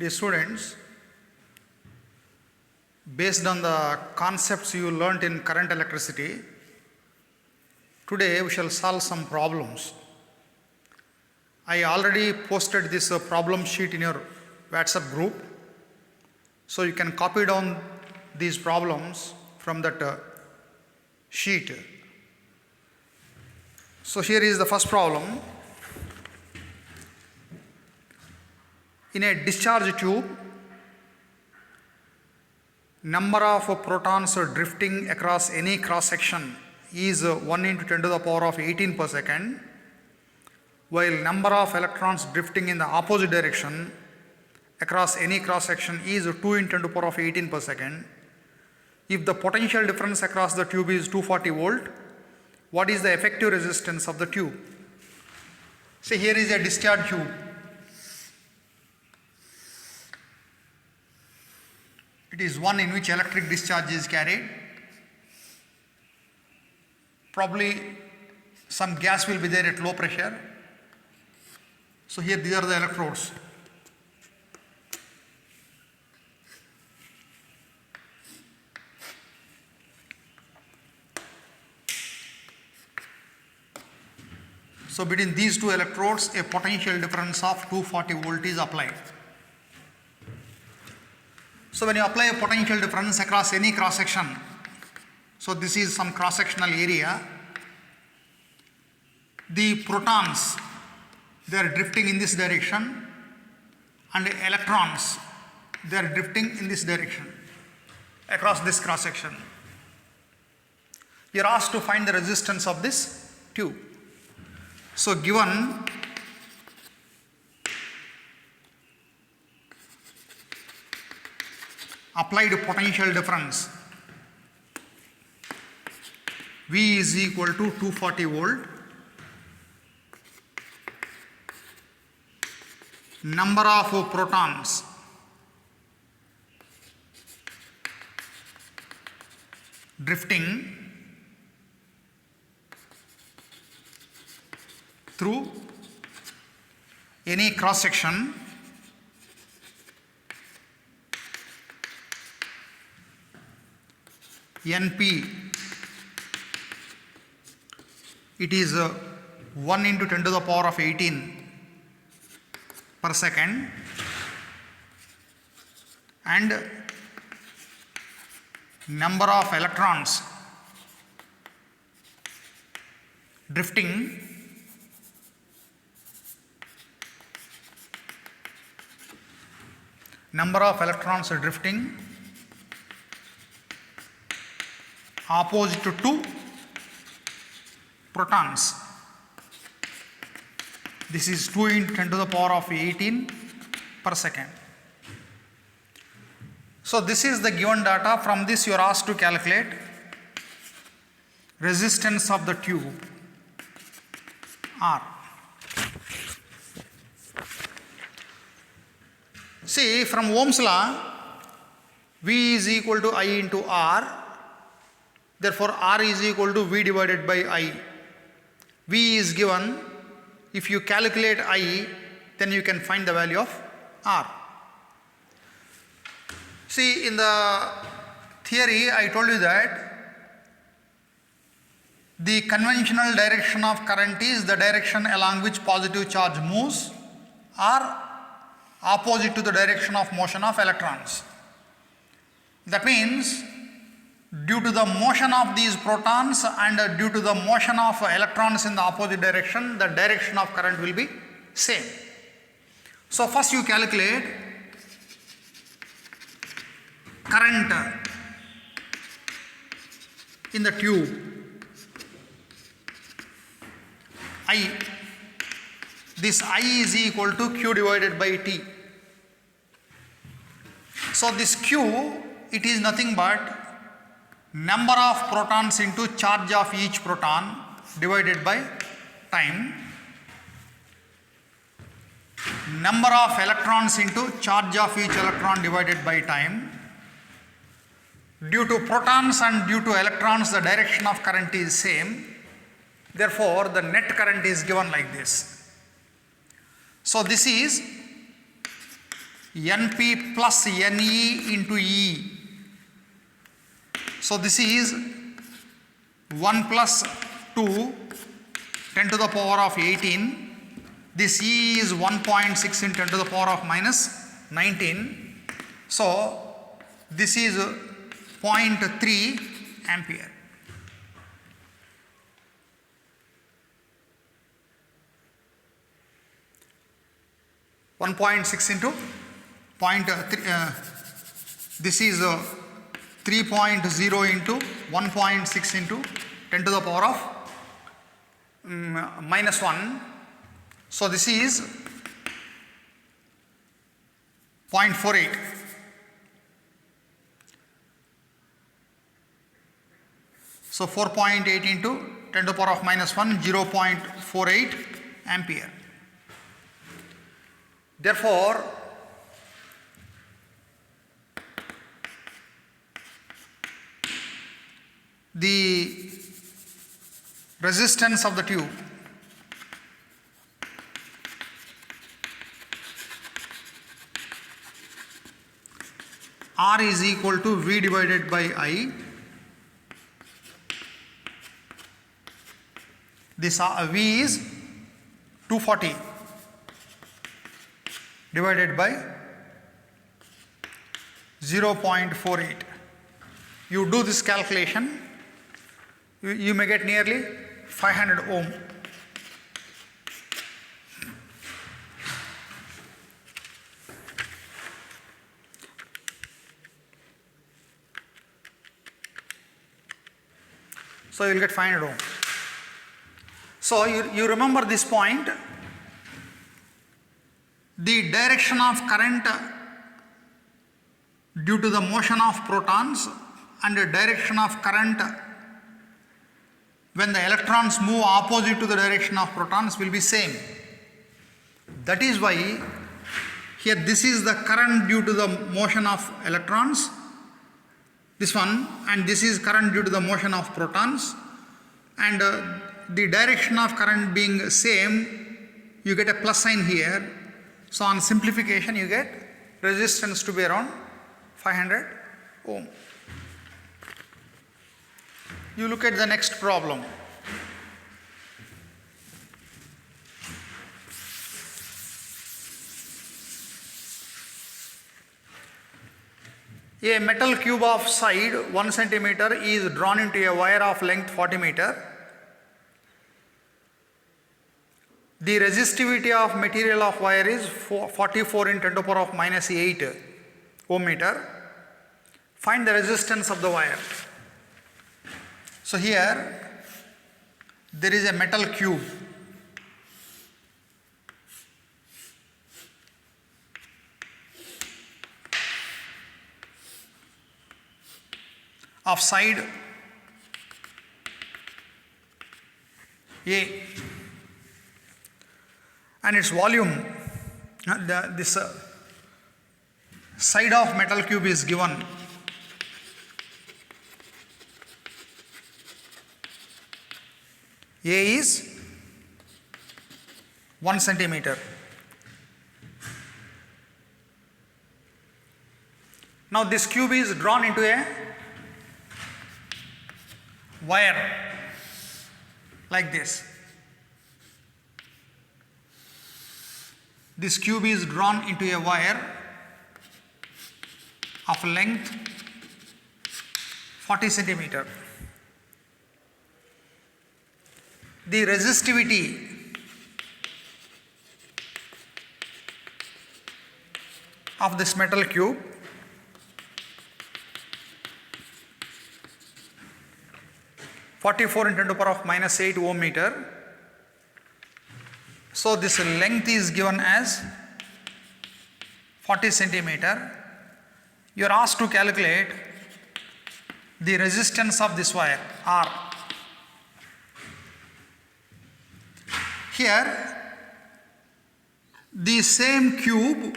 Dear students, based on the concepts you learnt in current electricity, today we shall solve some problems. I already posted this problem sheet in your WhatsApp group, so you can copy down these problems from that sheet. So here is the first problem. In a discharge tube, number of protons drifting across any cross section is 1 into 10 to the power of 18 per second, while number of electrons drifting in the opposite direction across any cross section is 2 into 10 to the power of 18 per second. If the potential difference across the tube is 240 volt, what is the effective resistance of the tube? See, here is a discharge tube. It is one in which electric discharge is carried. Probably some gas will be there at low pressure. So here these are the electrodes. So between these two electrodes, a potential difference of 240 volt is applied. So when you apply a potential difference across any cross section, so this is some cross sectional area, the protons, they are drifting in this direction, and the electrons, they are drifting in this direction across this cross section. You are asked to find the resistance of this tube. So given applied potential difference V is equal to 240 volt, number of protons drifting through any cross section NP, it is 1 into 10 to the power of 18 per second, and number of electrons drifting opposite to protons. This is 2 into 10 to the power of 18 per second. So this is the given data. From this you are asked to calculate resistance of the tube R. See, from Ohm's law, V is equal to I into R. Therefore, R is equal to V divided by I. V is given. If you calculate I, then you can find the value of R. See, in the theory, I told you that the conventional direction of current is the direction along which positive charge moves, or opposite to the direction of motion of electrons. That means, due to the motion of these protons and due to the motion of electrons in the opposite direction, the direction of current will be same. So first you calculate current in the tube. I, this I is equal to Q divided by T. So this Q, it is nothing but number of protons into charge of each proton divided by time, number of electrons into charge of each electron divided by time. Due to protons and due to electrons, the direction of current is same. Therefore, the net current is given like this. So this is Np plus Ne into E. So this is 1 plus 2, 10 to the power of 18. This E is 1.6 in 10 to the power of minus 19. So this is 0.3 ampere. One 0.6 into 0.3. This is 3.0 into 1.6 into 10 to the power of minus 1. So this is 0.48. So 4.8 into 10 to the power of minus 1, 0.48 ampere. Therefore, the resistance of the tube R is equal to V divided by I. This V is 240 divided by 0.48. You do this calculation, you may get nearly 500 ohm. So you will get 500 ohm. So you remember this point. The direction of current due to the motion of protons and the direction of current when the electrons move opposite to the direction of protons will be same. That is why here this is the current due to the motion of electrons, this one, and this is current due to the motion of protons, and the direction of current being same, you get a plus sign here. So on simplification you get resistance to be around 500 ohm. You look at the next problem. A metal cube of side 1 centimeter is drawn into a wire of length 40 meter. The resistivity of material of wire is 44 in 10 to the power of minus 8 ohm meter. Find the resistance of the wire. So here there is a metal cube. Of side A, and its volume, this side of metal cube is given. A is 1 centimeter. Now this cube is drawn into a wire like this. This cube is drawn into a wire of length 40 centimeter. The resistivity of this metal cube (44 in 10 to the power of minus 8 ohm meter). So this length is given as 40 centimeter. You are asked to calculate the resistance of this wire R. Here the same cube,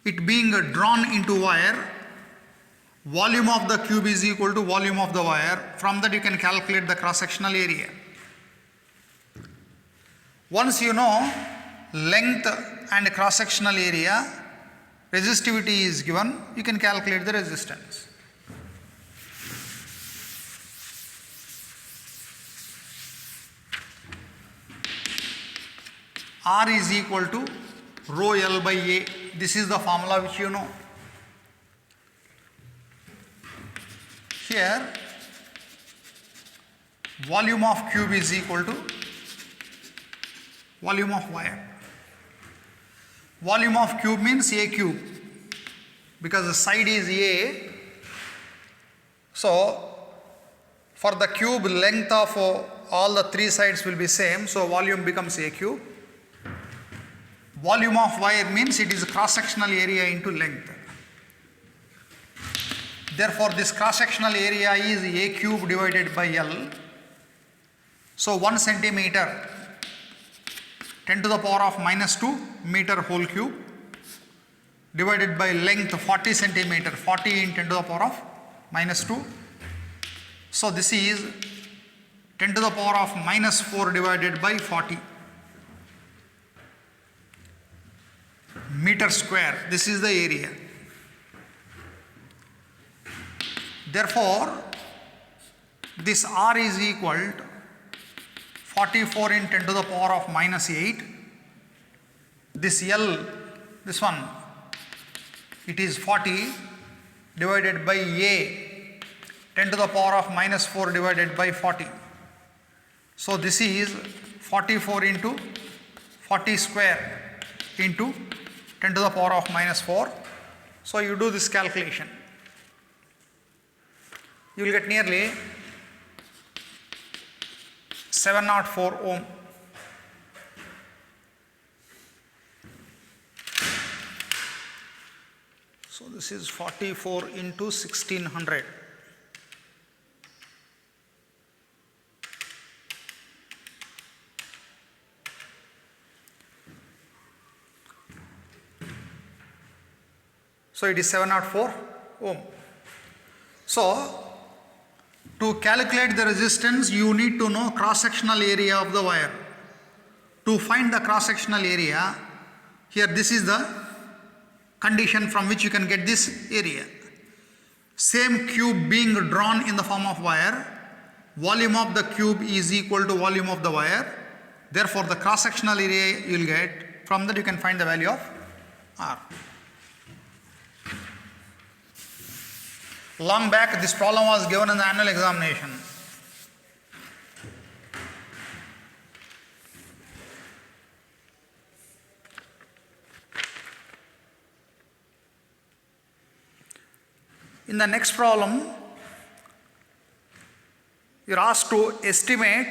it being drawn into wire, volume of the cube is equal to volume of the wire. From that you can calculate the cross-sectional area. Once you know length and cross-sectional area, resistivity is given, you can calculate the resistance. R is equal to rho L by A. This is the formula which you know. Here, volume of cube is equal to volume of wire. Volume of cube means A cube, because the side is A. So, for the cube, length of all the three sides will be same, so volume becomes A cube. Volume of wire means it is cross-sectional area into length. Therefore, this cross-sectional area is A cube divided by L. So, 1 centimeter, 10 to the power of minus 2 meter whole cube, divided by length 40 centimeter, 40 in 10 to the power of minus 2. So, this is 10 to the power of minus 4 divided by 40 meter square. This is the area. Therefore, this R is equal to 44 in 10 to the power of minus 8. This L, this one, it is 40 divided by A, 10 to the power of minus 4 divided by 40. So, this is 44 into 40 square into 10 to the power of minus 4. So, you do this calculation. You will get nearly 704 ohm. So, this is 44 into 1600. So, it is 704 ohm. So, to calculate the resistance, you need to know cross-sectional area of the wire. To find the cross-sectional area, here this is the condition from which you can get this area. Same cube being drawn in the form of wire, volume of the cube is equal to volume of the wire. Therefore, the cross-sectional area you will get, from that you can find the value of R. Long back, this problem was given in the annual examination. In the next problem, you are asked to estimate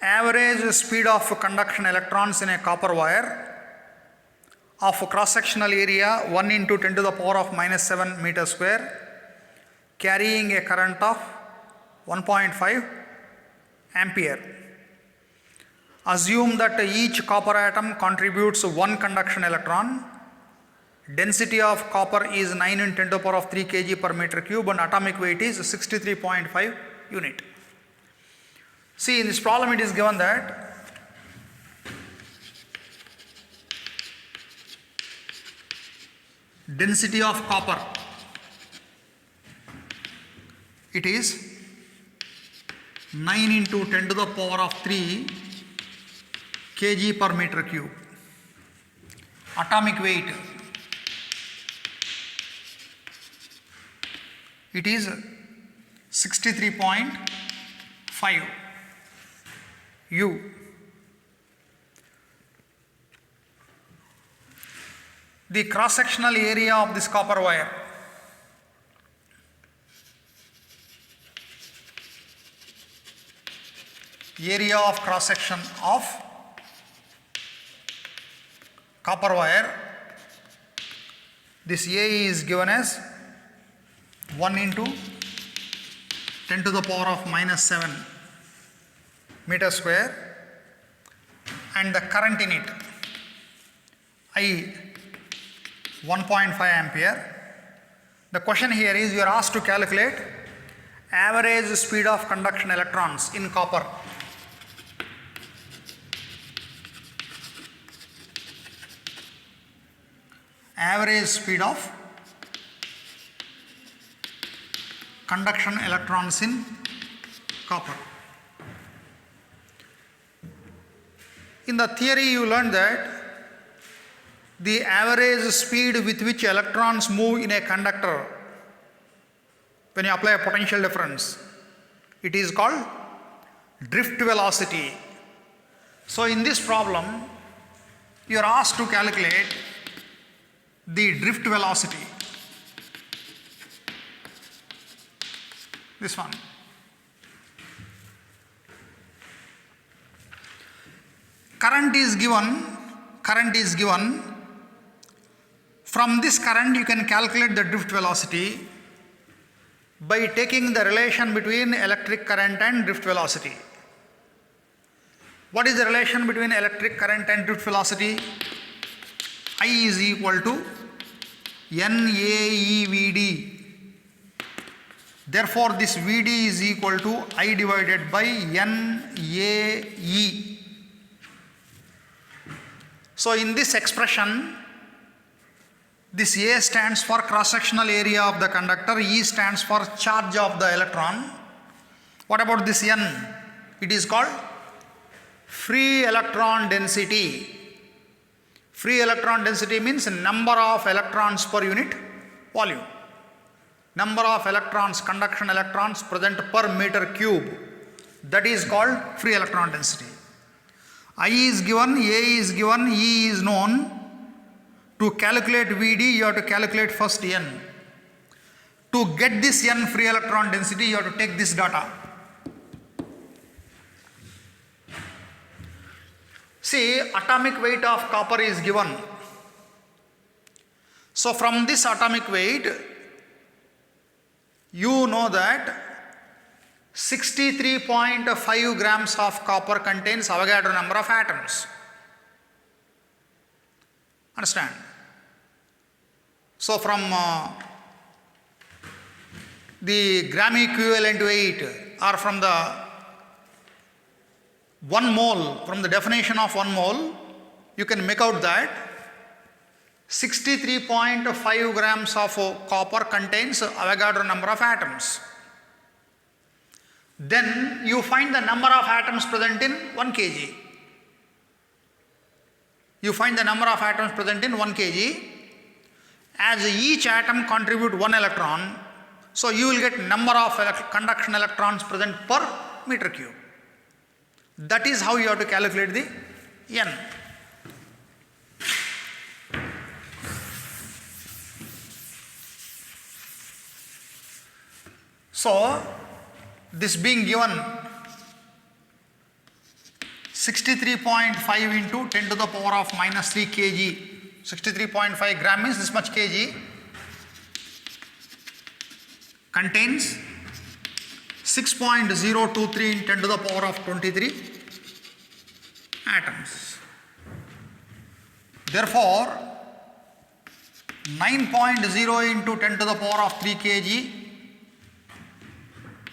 average speed of conduction electrons in a copper wire of cross-sectional area 1 into 10 to the power of minus 7 meter square, carrying a current of 1.5 ampere. Assume that each copper atom contributes 1 conduction electron. Density of copper is 9 in 10 to the power of 3 kg per meter cube and atomic weight is 63.5 unit. See, in this problem it is given that density of copper, it is 9 into 10 to the power of 3 kg per meter cube. Atomic weight, it is 63.5 U. The cross-sectional area of this copper wire, area of cross-section of copper wire, this A is given as 1 into 10 to the power of minus 7 meter square, and the current in it, I 1.5 ampere. The question here is, you are asked to calculate average speed of conduction electrons in copper. average speed of conduction electrons in copper. In the theory you learned that the average speed with which electrons move in a conductor, when you apply a potential difference, it is called drift velocity. So in this problem you are asked to calculate the drift velocity. This one. Current is given. From this current you can calculate the drift velocity by taking the relation between electric current and drift velocity. What is the relation between electric current and drift velocity? I is equal to NAEVD. Therefore, this VD is equal to I divided by NAE. So, in this expression, this A stands for cross-sectional area of the conductor, E stands for charge of the electron. What about this N? It is called free electron density. Free electron density means number of electrons per unit volume. Number of electrons, conduction electrons present per meter cube. That is called free electron density. I is given, A is given, E is known. To calculate VD, you have to calculate first N. To get this N free electron density, you have to take this data. See, atomic weight of copper is given. So from this atomic weight, you know that 63.5 grams of copper contains Avogadro number of atoms. Understand? So from the gram equivalent weight, or from the 1 mole, from the definition of 1 mole, you can make out that 63.5 grams of copper contains Avogadro number of atoms. Then you find the number of atoms present in 1 kg. You find the number of atoms present in 1 kg. As each atom contribute 1 electron, so you will get number of conduction electrons present per meter cube. That is how you have to calculate the N. So, this being given 63.5 into 10 to the power of minus 3 kg, 63.5 gram means this much kg, contains 6.023 in 10 to the power of 23 atoms. Therefore, 9.0 into 10 to the power of 3 kg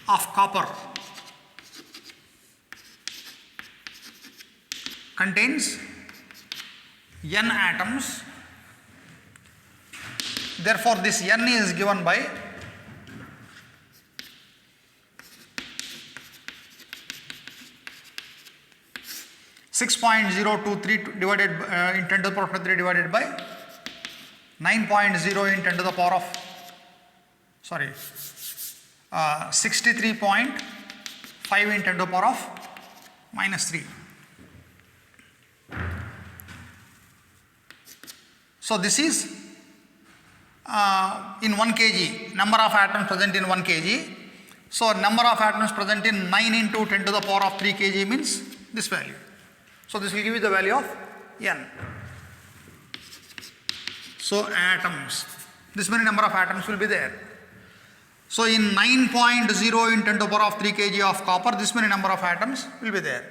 of copper contains N atoms. Therefore, this N is given by 6.023 divided in 10 to the power of 3 divided by 9.0 in 10 to the power of 63.5 in 10 to the power of minus 3. So this is in 1 kg, number of atoms present in 1 kg. So number of atoms present in 9 into 10 to the power of 3 kg means this value. So this will give you the value of N. So atoms, this many number of atoms will be there. So in 9.0 in 10 to the power of 3 kg of copper, this many number of atoms will be there.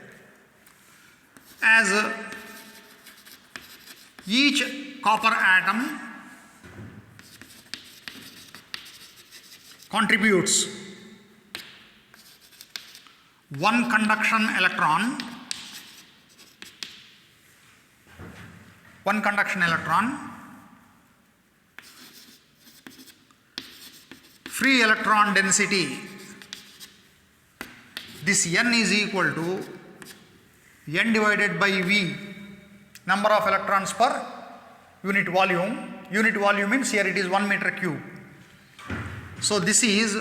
As each copper atom contributes 1 conduction electron, free electron density, this n is equal to n divided by V, number of electrons per unit volume. Unit volume means here it is 1 meter cube. So this is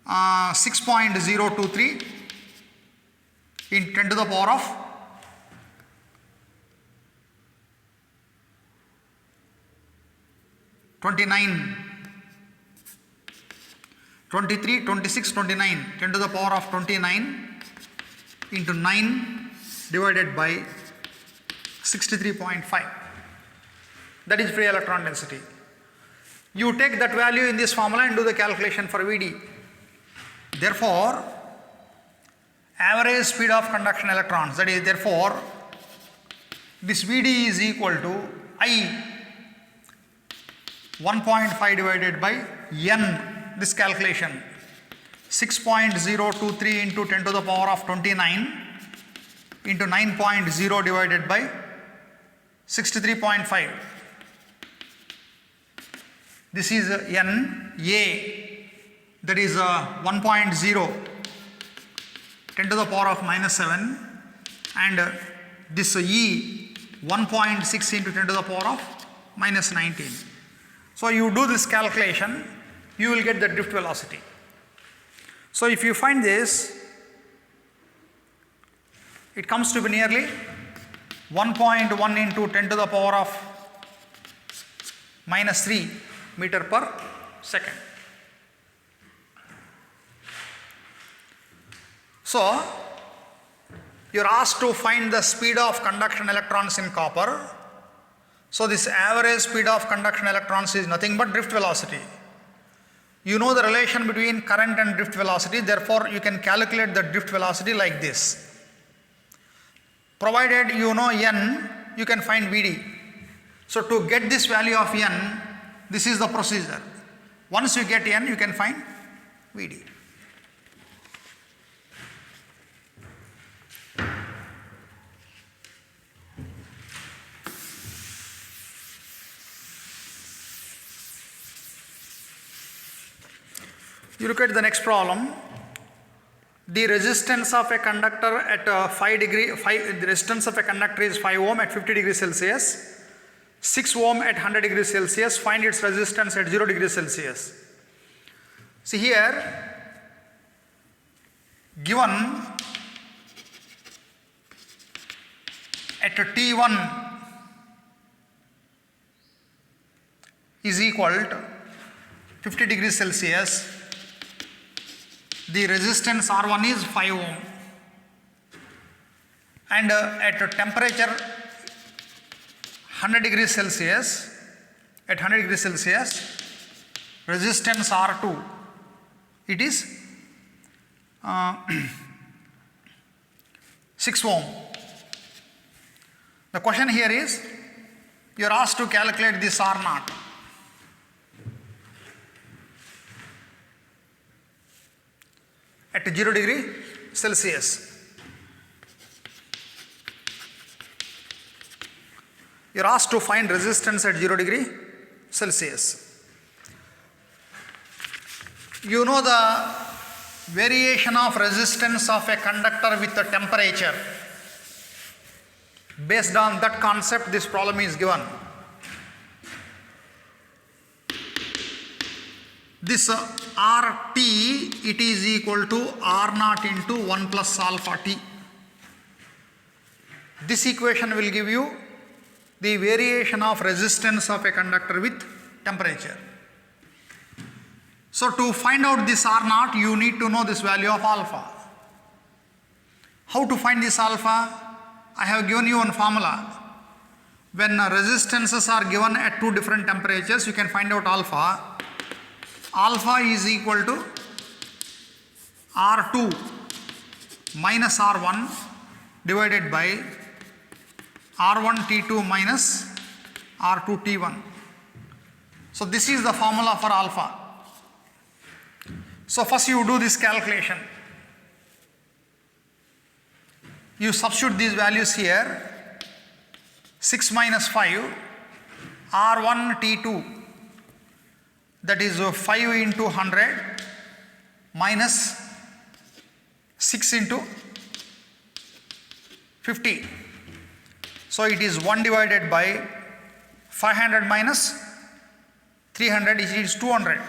6.023 in 10 to the power of 29, 23, 26, 29, 10 to the power of 29 into 9 divided by 63.5. That is free electron density. You take that value in this formula and do the calculation for Vd. Therefore, average speed of conduction electrons, that is, therefore, this Vd is equal to I 1.5 divided by n, this calculation, 6.023 into 10 to the power of 29 into 9.0 divided by 63.5. This is n A, that is 1.0 10 to the power of minus 7, and this E 1.6 into 10 to the power of minus 19. So you do this calculation, you will get the drift velocity. So if you find this, it comes to be nearly 1.1 into 10 to the power of minus 3 meter per second. So you are asked to find the speed of conduction electrons in copper. So this average speed of conduction electrons is nothing but drift velocity. You know the relation between current and drift velocity, therefore you can calculate the drift velocity like this. Provided you know n, you can find Vd. So to get this value of n, this is the procedure. Once you get n, you can find Vd. You look at the next problem. The resistance of a conductor at the resistance of a conductor is 5 ohm at 50 degrees Celsius, 6 ohm at 100 degrees Celsius. Find its resistance at 0 degrees Celsius. See here, given at T1 is equal to 50 degrees Celsius, the resistance R1 is 5 ohm, and at a temperature 100 degrees Celsius, at 100 degrees Celsius, resistance R2, it is 6 ohm. The question here is, you are asked to calculate this R0. At 0 degree Celsius. You are asked to find resistance at 0 degree Celsius. You know the variation of resistance of a conductor with the temperature. Based on that concept, this problem is given. This RT, it is equal to R0 into 1 plus alpha T. This equation will give you the variation of resistance of a conductor with temperature. So to find out this R0, you need to know this value of alpha. How to find this alpha? I have given you one formula. When resistances are given at two different temperatures, you can find out alpha. Alpha is equal to R2 minus R1 divided by R1 T2 minus R2 T1. So this is the formula for alpha. So first you do this calculation. You substitute these values here. 6 minus 5, R1 T2. that is 5 into 100 minus 6 into 50. So it is 1 divided by 500 minus 300, it is 200.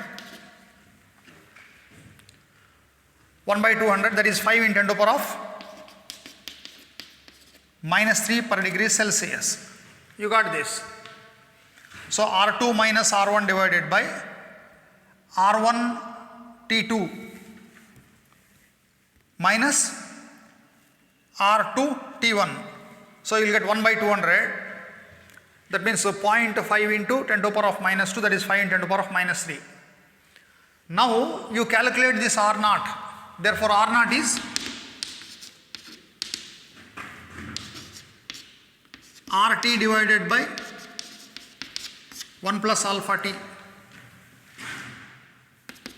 1 by 200, that is 5 in 10 to the power of minus 3 per degree Celsius. You got this. So R2 minus R1 divided by R1 T2 minus R2 T1. So you will get 1 by 200. That means 0.5 into 10 to the power of minus 2, that is 5 in 10 to the power of minus 3. Now you calculate this R naught. Therefore R naught is RT divided by 1 plus alpha t.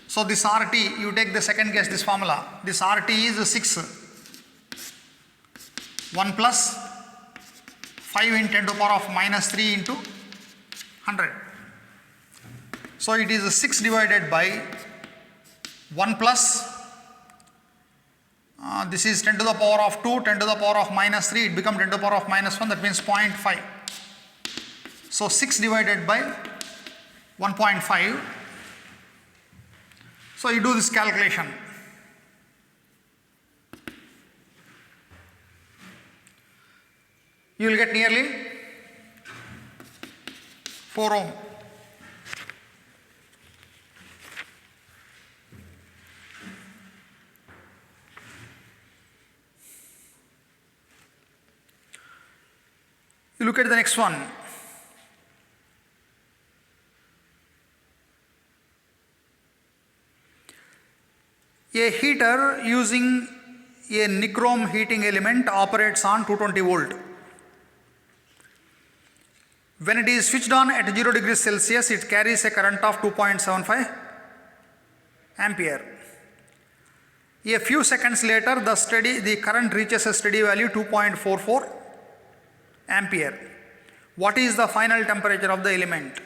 So this RT, you take the second case, this formula. This RT is 6. 1 plus 5 in 10 to the power of minus 3 into 100. So it is 6 divided by 1 plus, this is 10 to the power of 2, 10 to the power of minus 3, it becomes 10 to the power of minus 1, that means 0.5. So 6 divided by 1.5. So you do this calculation. You will get nearly 4 ohm. You look at the next one. A heater using a nichrome heating element operates on 220 volt. When it is switched on at 0 degrees Celsius, it carries a current of 2.75 ampere. A few seconds later, the current reaches a steady value 2.44 ampere. What is the final temperature of the element?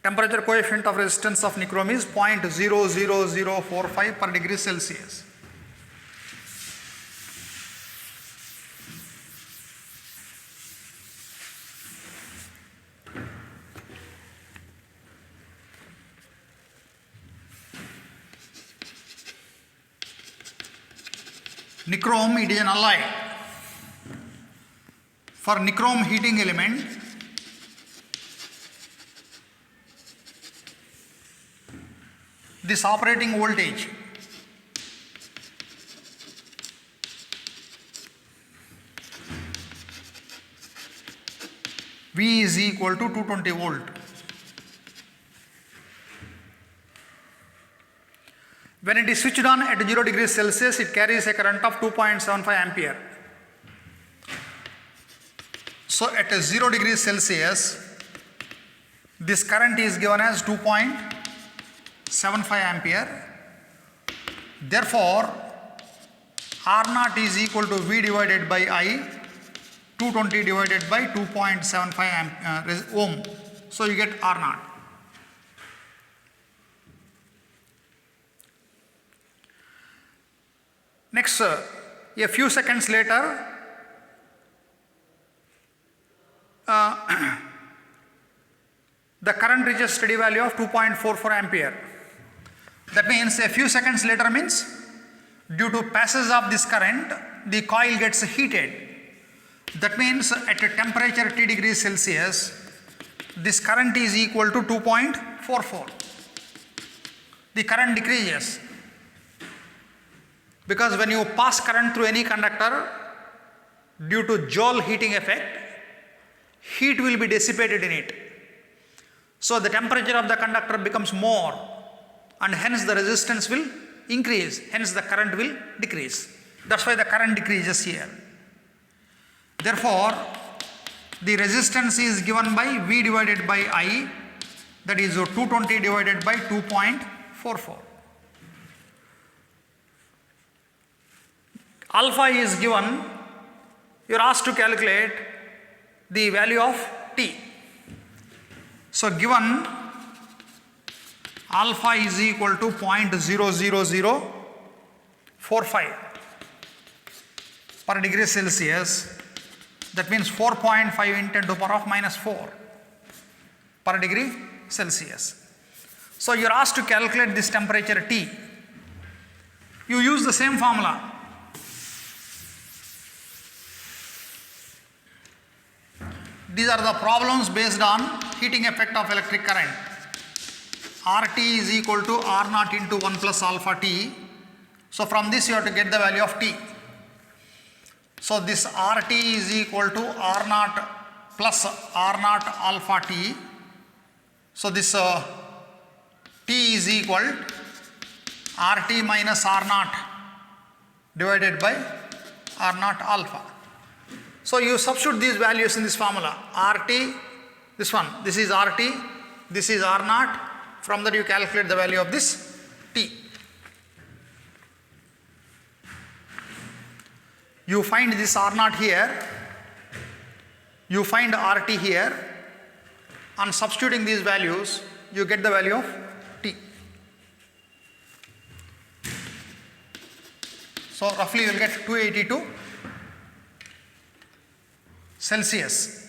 Temperature coefficient of resistance of nichrome is 0.00045 per degree Celsius. Nichrome, it is an alloy. For nichrome heating element, this operating voltage V is equal to 220 volt. When it is switched on at 0 degrees Celsius, it carries a current of 2.75 ampere. So at 0 degrees Celsius, this current is given as 2.75 ampere. Therefore, R naught is equal to V divided by I, 220 divided by 2.75 ohm. So you get R naught. Next, a few seconds later, the current reaches steady value of 2.44 ampere. That means a few seconds later means due to passage of this current, the coil gets heated. That means at a temperature T degrees Celsius, this current is equal to 2.44. The current decreases. Because when you pass current through any conductor, due to Joule heating effect, heat will be dissipated in it. So the temperature of the conductor becomes more, and hence the resistance will increase, hence the current will decrease. That's why the current decreases here. Therefore, the resistance is given by V divided by I, that is 220 divided by 2.44. Alpha is given, you are asked to calculate the value of T. So given alpha is equal to 0.00045 per degree Celsius. That means 4.5 into 10 to the power of minus 4 per degree Celsius. So you are asked to calculate this temperature T. You use the same formula. These are the problems based on heating effect of electric current. RT is equal to R naught into 1 plus alpha T. So from this you have to get the value of T. So this RT is equal to R naught plus R naught alpha T. So this T is equal RT minus R naught divided by R naught alpha. So you substitute these values in this formula. RT, this one, this is RT, this is R naught. From that you calculate the value of this T. You find this R naught here, you find RT here. On substituting these values, you get the value of T. So roughly you will get 282 Celsius.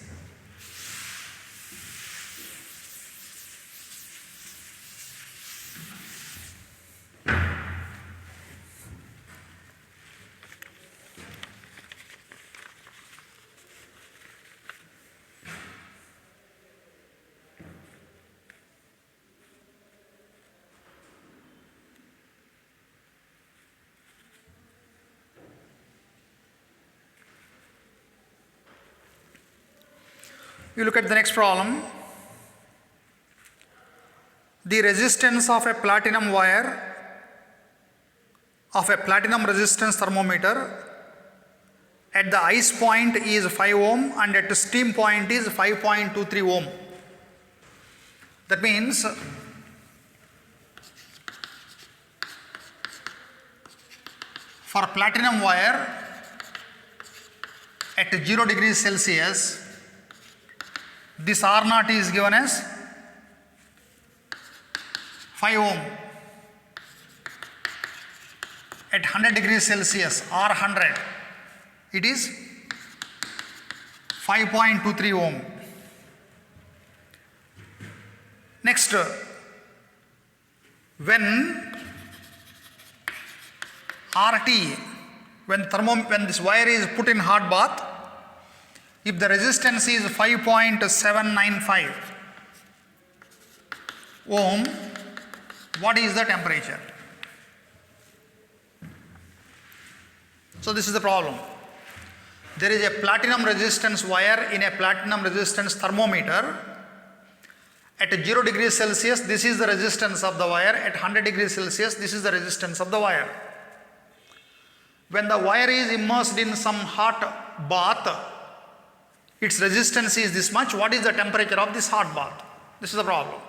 You look at the next problem. The resistance of a platinum wire of a platinum resistance thermometer at the ice point is 5 ohm and at the steam point is 5.23 ohm. That means for platinum wire at 0 degrees Celsius, this R naught is given as 5 ohm. At 100 degrees Celsius, R100, it is 5.23 ohm. Next, when RT, when this wire is put in hot bath, if the resistance is 5.795 ohm, what is the temperature? So this is the problem. There is a platinum resistance wire in a platinum resistance thermometer. At 0 degrees Celsius, this is the resistance of the wire. At 100 degrees Celsius, this is the resistance of the wire. When the wire is immersed in some hot bath, its resistance is this much. What is the temperature of this hot bath? This is the problem.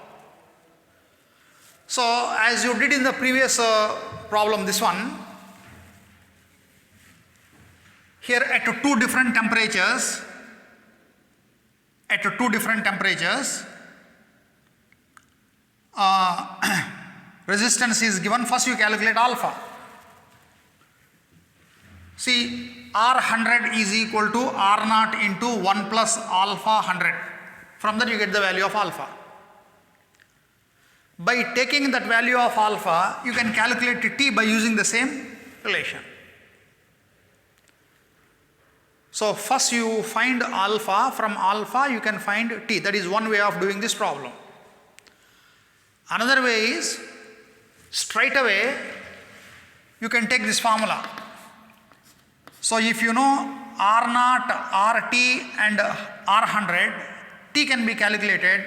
So as you did in the previous problem, this one, here at two different temperatures, resistance is given. First you calculate alpha. See, R100 is equal to R naught into 1 plus alpha 100. From that you get the value of alpha. By taking that value of alpha, you can calculate T by using the same relation. So first you find alpha, from alpha you can find T. That is one way of doing this problem. Another way is, straight away you can take this formula. So if you know R naught, RT and R100, T can be calculated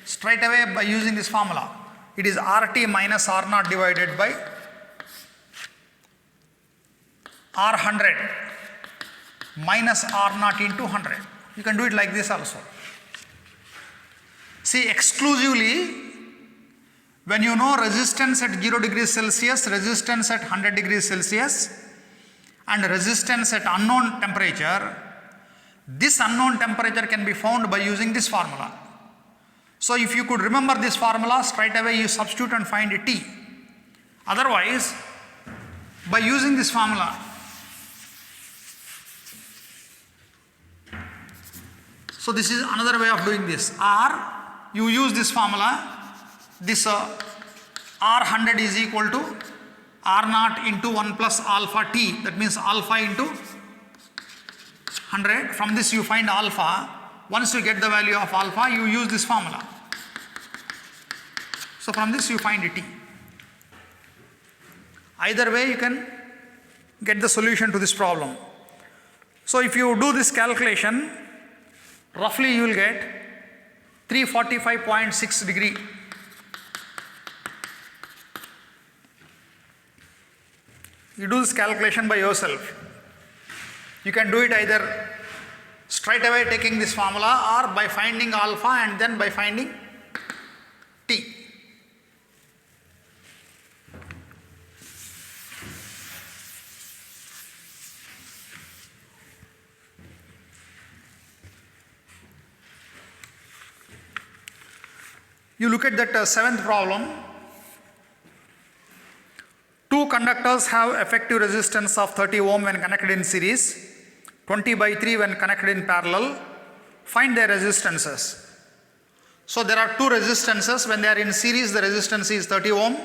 straight away by using this formula. It is RT minus R naught divided by R100 minus R naught into 100. You can do it like this also. See, exclusively, when you know resistance at 0 degrees Celsius, resistance at 100 degrees Celsius, and resistance at unknown temperature, this unknown temperature can be found by using this formula. So if you could remember this formula, straight away you substitute and find a T. Otherwise, by using this formula, so this is another way of doing this. R, you use this formula, this R100 is equal to R0 into 1 plus alpha T, that means alpha into 100. From this you find alpha. Once you get the value of alpha, you use this formula. So from this you find a T. Either way you can get the solution to this problem. So if you do this calculation, roughly you will get 345.6 degree. You do this calculation by yourself. You can do it either straight away taking this formula or by finding alpha and then by finding T. You look at that seventh problem. Two conductors have effective resistance of 30 ohm when connected in series, 20 by 3 when connected in parallel. Find their resistances. So there are two resistances. When they are in series, the resistance is 30 ohm.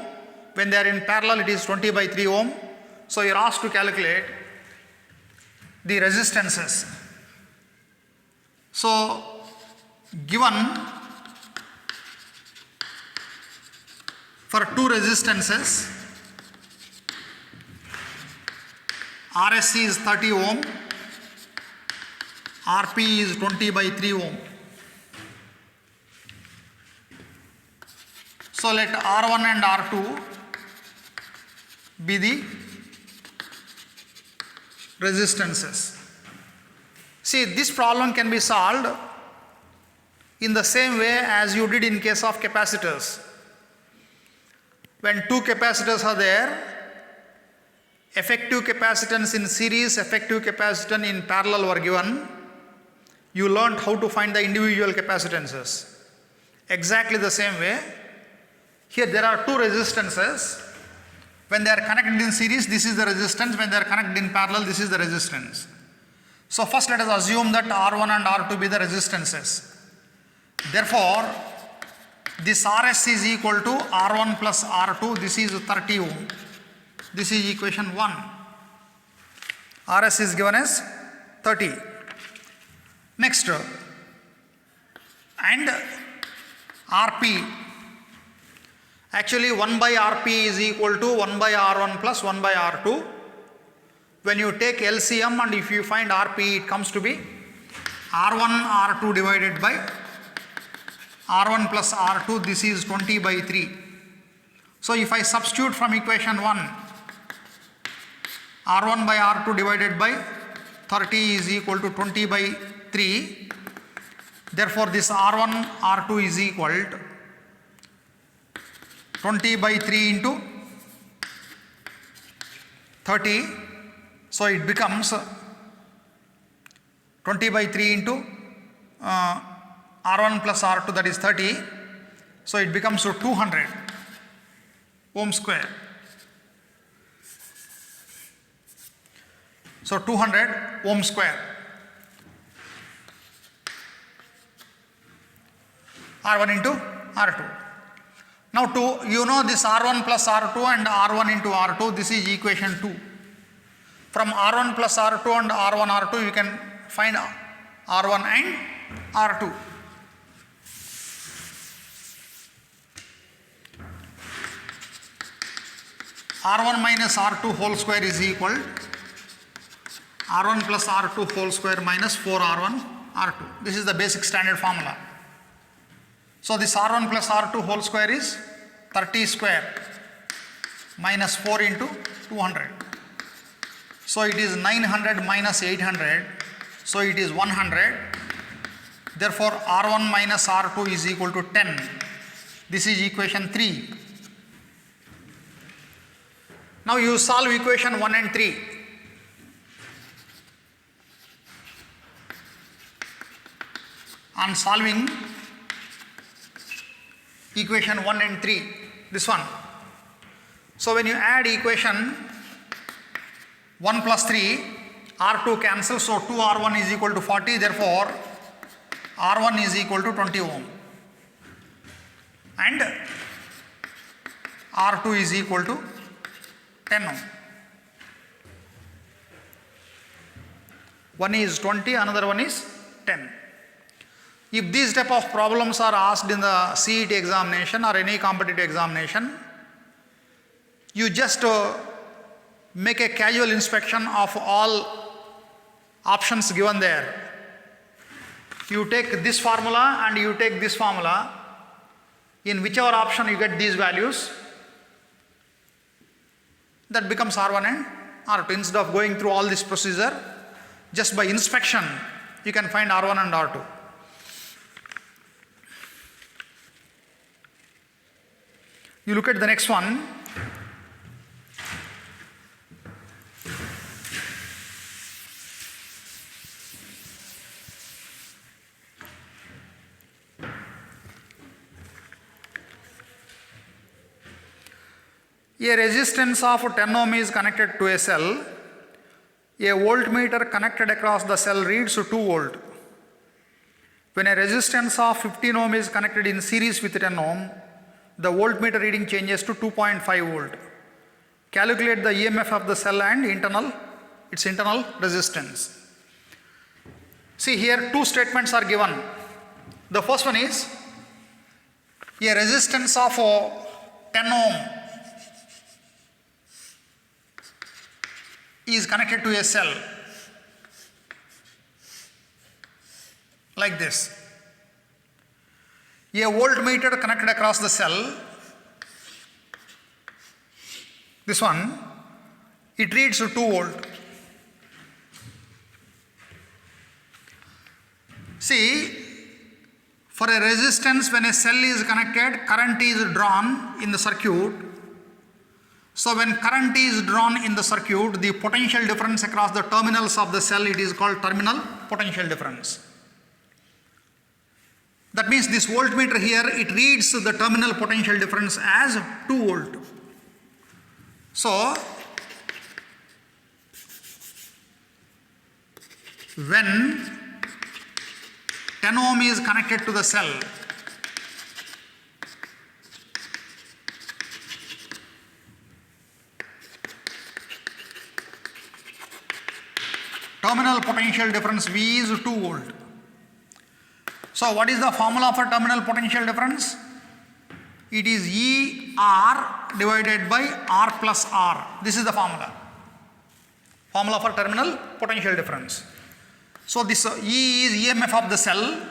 When they are in parallel, it is 20 by 3 ohm. So you are asked to calculate the resistances. So given for two resistances, RSC is 30 ohm, RP is 20 by 3 ohm. So let R1 and R2 be the resistances. See, this problem can be solved in the same way as you did in case of capacitors. When two capacitors are there, effective capacitance in series, effective capacitance in parallel were given, you learned how to find the individual capacitances. Exactly the same way, here there are two resistances. When they are connected in series, this is the resistance. When they are connected in parallel, this is the resistance. So first let us assume that R1 and R2 be the resistances. Therefore, this RS is equal to R1 plus R2, this is 30 ohm. This is equation 1. RS is given as 30. Next, and RP. Actually 1 by RP is equal to 1 by R1 plus 1 by R2. When you take LCM and if you find RP, it comes to be R1 R2 divided by R1 plus R2, this is 20 by 3. So if I substitute from equation 1, R1 by R2 divided by 30 is equal to 20 by 3. Therefore, this R1 R2 is equal to 20 by 3 into 30. So it becomes 20 by 3 into R1 plus R2, that is 30. So it becomes 200 ohm square. So 200 ohm square. R1 into R2. Now you know this R1 plus R2 and R1 into R2, this is equation 2. From R1 plus R2 and R1 R2 you can find R1 and R2. R1 minus R2 whole square is equal R1 plus R2 whole square minus 4R1 R2. This is the basic standard formula. So this R1 plus R2 whole square is 30 square minus 4 into 200. So it is 900 minus 800. So it is 100. Therefore R1 minus R2 is equal to 10. This is equation 3. Now you solve equation 1 and 3. On solving equation 1 and 3, this one. So when you add equation 1 plus 3, R2 cancels, so 2R1 is equal to 40, therefore R1 is equal to 20 ohm and R2 is equal to 10 ohm. One is 20, another one is 10. If these type of problems are asked in the CET examination or any competitive examination, you just make a casual inspection of all options given there. You take this formula and you take this formula. In whichever option you get these values, that becomes R1 and R2. Instead of going through all this procedure, just by inspection, you can find R1 and R2. You look at the next one. A resistance of 10 ohm is connected to a cell. A voltmeter connected across the cell reads 2 volt. When a resistance of 15 ohm is connected in series with 10 ohm, the voltmeter reading changes to 2.5 volt. Calculate the EMF of the cell and its internal resistance. See here, two statements are given. The first one is a resistance of 10 ohm is connected to a cell like this. A voltmeter connected across the cell, this one, it reads 2 volt. See, for a resistance, when a cell is connected, current is drawn in the circuit. So when current is drawn in the circuit, the potential difference across the terminals of the cell, it is called terminal potential difference. That means this voltmeter here, it reads the terminal potential difference as 2 volt. So when 10 ohm is connected to the cell, terminal potential difference V is 2 volt. So what is the formula for terminal potential difference? It is ER divided by R plus R. This is the formula. Formula for terminal potential difference. So this E is EMF of the cell,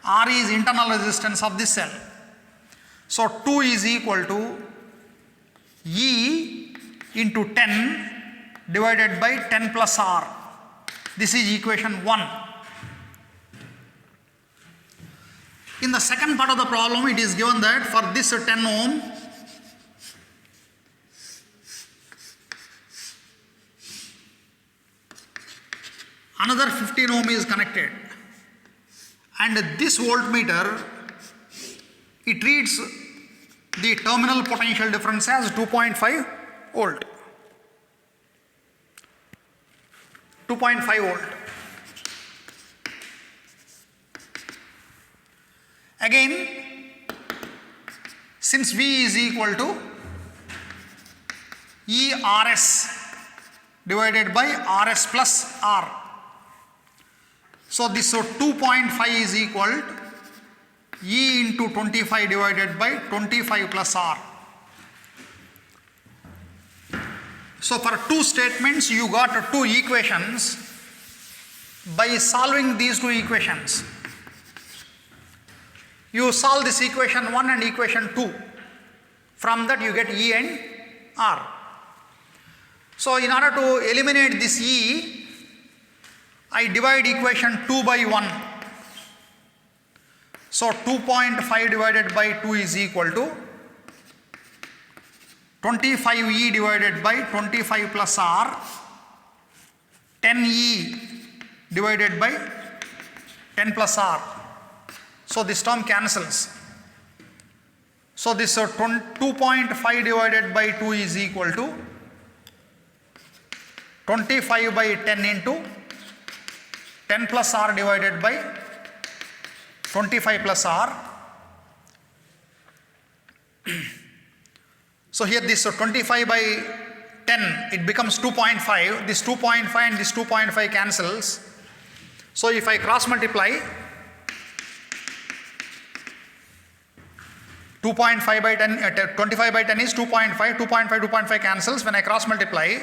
R is internal resistance of this cell. So 2 is equal to E into 10 divided by 10 plus R. This is equation 1. In the second part of the problem, it is given that for this 10 ohm, another 15 ohm is connected, and this voltmeter, it reads the terminal potential difference as 2.5 volt. 2.5 volt. Again, since V is equal to ERS divided by RS plus R. So this 2.5 is equal to E into 25 divided by 25 plus R. So for two statements, you got two equations. By solving these two equations, you solve this equation 1 and equation 2. From that you get E and R. So in order to eliminate this E, I divide equation 2 by 1. So 2.5 divided by 2 is equal to 25E divided by 25 plus R, 10E divided by 10 plus R. So this term cancels. So this 2.5 divided by 2 is equal to 25 by 10 into 10 plus r divided by 25 plus r. So here this 25 by 10, it becomes 2.5. This 2.5 and this 2.5 cancels. So if I cross multiply 2.5 by 10, 25 by 10 is 2.5, 2.5 cancels. When I cross multiply,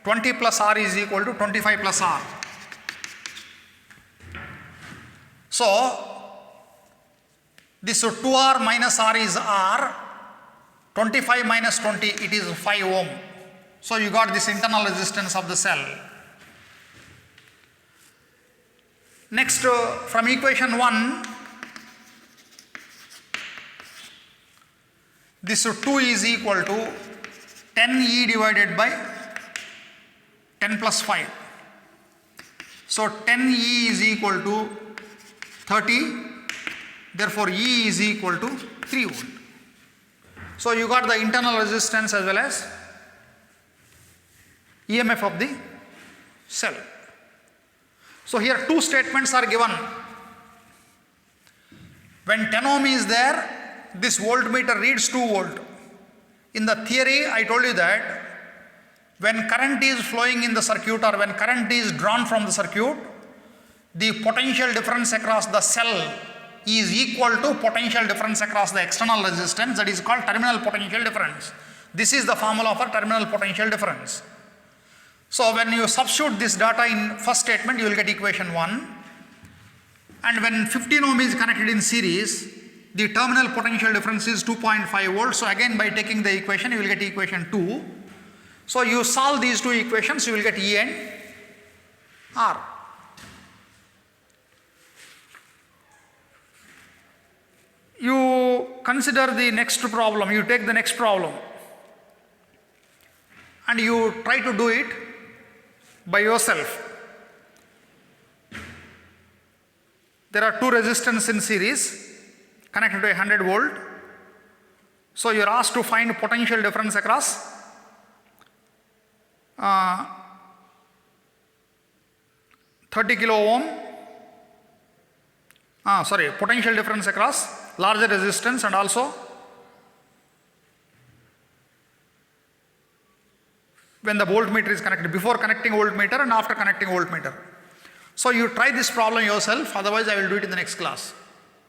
20 plus r is equal to 25 plus r. So this 2r minus r is r, 25 minus 20, it is 5 ohm. So you got this internal resistance of the cell. Next, from equation 1, this 2 is equal to 10E divided by 10 plus 5. So 10E is equal to 30. Therefore, E is equal to 3 volt. So you got the internal resistance as well as EMF of the cell. So here two statements are given. When 10 ohm is there, this voltmeter reads 2 volt. In the theory, I told you that when current is flowing in the circuit or when current is drawn from the circuit, the potential difference across the cell is equal to potential difference across the external resistance, that is called terminal potential difference. This is the formula for terminal potential difference. So when you substitute this data in first statement, you will get equation 1. And when 15 ohm is connected in series, the terminal potential difference is 2.5 volts. So again, by taking the equation, you will get equation 2. So you solve these two equations, you will get E and R. You consider the next problem, you take the next problem and you try to do it by yourself. There are two resistors in series connected to a 100 volt. So you are asked to find potential difference across 30 kilo ohm, potential difference across larger resistance and also when the voltmeter is connected, before connecting voltmeter and after connecting voltmeter. So you try this problem yourself, otherwise I will do it in the next class.